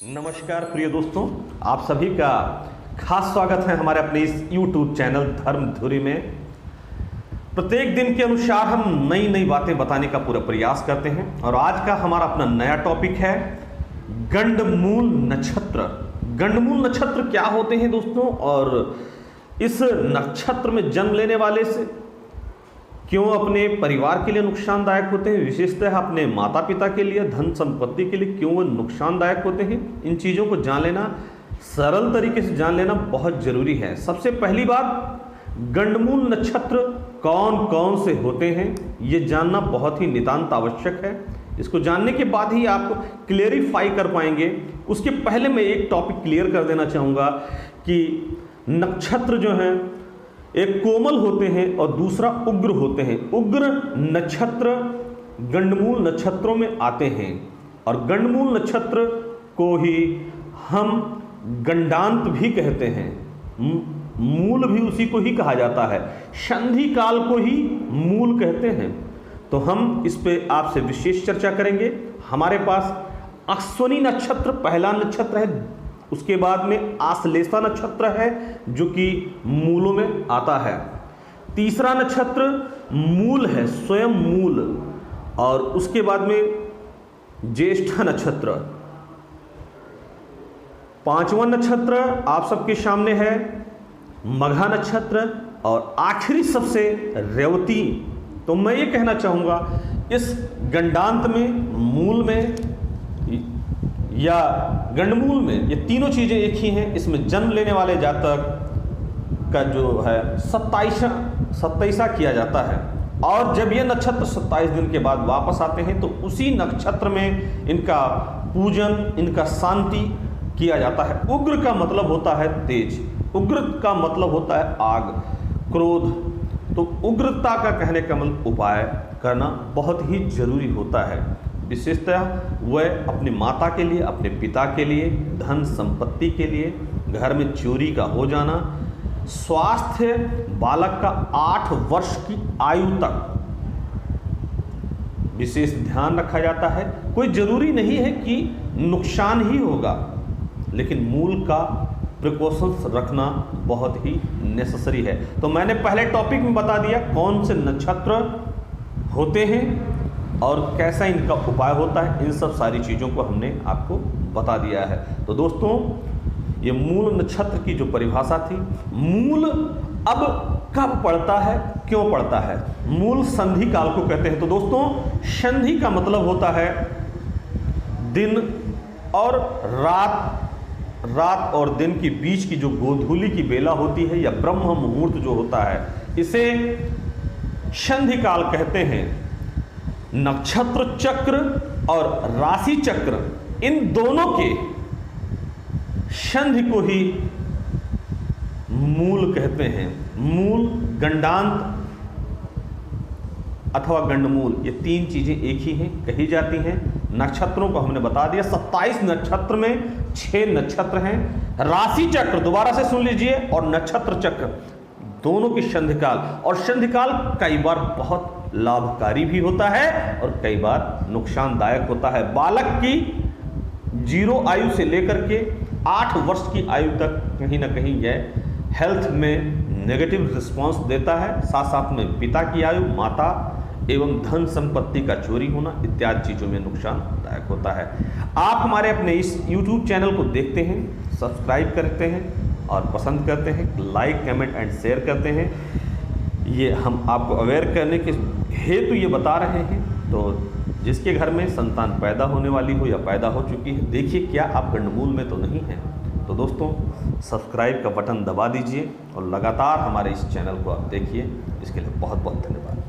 नमस्कार प्रिय दोस्तों, आप सभी का खास स्वागत है हमारे अपने इस YouTube चैनल धर्म धुरी में। प्रत्येक दिन के अनुसार हम नई नई बातें बताने का पूरा प्रयास करते हैं और आज का हमारा अपना नया टॉपिक है गंडमूल नक्षत्र। गंडमूल नक्षत्र क्या होते हैं दोस्तों, और इस नक्षत्र में जन्म लेने वाले से क्यों अपने परिवार के लिए नुकसानदायक होते हैं, विशेषतः अपने माता पिता के लिए, धन संपत्ति के लिए क्यों वो नुकसानदायक होते हैं, इन चीज़ों को जान लेना, सरल तरीके से जान लेना बहुत जरूरी है। सबसे पहली बात, गंडमूल नक्षत्र कौन कौन से होते हैं ये जानना बहुत ही नितांत आवश्यक है। इसको जानने के बाद ही आप क्लियरिफाई कर पाएंगे। उसके पहले मैं एक टॉपिक क्लियर कर देना चाहूँगा कि नक्षत्र जो हैं एक कोमल होते हैं और दूसरा उग्र होते हैं। उग्र नक्षत्र गंडमूल नक्षत्रों में आते हैं और गंडमूल नक्षत्र को ही हम गंडांत भी कहते हैं, मूल भी उसी को ही कहा जाता है, संधि काल को ही मूल कहते हैं। तो हम इस पे आपसे विशेष चर्चा करेंगे। हमारे पास अश्विनी नक्षत्र पहला नक्षत्र है, उसके बाद में आश्लेषा नक्षत्र है जो कि मूलों में आता है। तीसरा नक्षत्र मूल है, स्वयं मूल, और उसके बाद में ज्येष्ठा नक्षत्र। पांचवा नक्षत्र आप सबके सामने है मघा नक्षत्र और आखिरी सबसे रेवती। तो मैं ये कहना चाहूँगा इस गंडांत में, मूल में या गंडमूल में, ये तीनों चीज़ें एक ही हैं। इसमें जन्म लेने वाले जातक का जो है 27 किया जाता है और जब ये नक्षत्र 27 दिन के बाद वापस आते हैं तो उसी नक्षत्र में इनका पूजन, इनका शांति किया जाता है। उग्र का मतलब होता है तेज, उग्र का मतलब होता है आग, क्रोध। तो उग्रता का कहने का मतलब उपाय करना बहुत ही जरूरी होता है। विशेषतः वह अपनी माता के लिए, अपने पिता के लिए, धन संपत्ति के लिए, घर में चोरी का हो जाना, स्वास्थ्य बालक का 8 वर्ष की आयु तक विशेष ध्यान रखा जाता है। कोई जरूरी नहीं है कि नुकसान ही होगा, लेकिन मूल का प्रिकॉशंस रखना बहुत ही नेसेसरी है। तो मैंने पहले टॉपिक में बता दिया कौन से नक्षत्र होते हैं और कैसा इनका उपाय होता है। इन सब सारी चीज़ों को हमने आपको बता दिया है। तो दोस्तों, ये मूल नक्षत्र की जो परिभाषा थी, मूल अब कब पड़ता है, क्यों पड़ता है, मूल संधि काल को कहते हैं। तो दोस्तों, संधि का मतलब होता है दिन और रात और दिन के बीच की जो गोधूली की बेला होती है या ब्रह्म मुहूर्त जो होता है, इसे संधि काल कहते हैं। नक्षत्र चक्र और राशि चक्र, इन दोनों के संधि को ही मूल कहते हैं। मूल, गंडांत अथवा गंडमूल, ये तीन चीजें एक ही हैं, कही जाती हैं। नक्षत्रों को हमने बता दिया, 27 नक्षत्र में 6 नक्षत्र हैं। राशि चक्र दोबारा से सुन लीजिए, और नक्षत्र चक्र, दोनों की संधिकाल, और संधिकाल कई बार बहुत लाभकारी भी होता है और कई बार नुकसानदायक होता है। बालक की 0 आयु से लेकर के 8 वर्ष की आयु तक कहीं ना कहीं यह हेल्थ में नेगेटिव रिस्पांस देता है। साथ साथ में पिता की आयु, माता एवं धन संपत्ति का चोरी होना इत्यादि चीज़ों में नुकसानदायक होता है। आप हमारे अपने इस YouTube चैनल को देखते हैं, सब्सक्राइब करते हैं और पसंद करते हैं, लाइक, कमेंट एंड शेयर करते हैं। ये हम आपको अवेयर करने के हेतु ये बता रहे हैं। तो जिसके घर में संतान पैदा होने वाली हो या पैदा हो चुकी है, देखिए क्या आप गंडमूल में तो नहीं हैं। तो दोस्तों, सब्सक्राइब का बटन दबा दीजिए और लगातार हमारे इस चैनल को आप देखिए। इसके लिए बहुत बहुत धन्यवाद।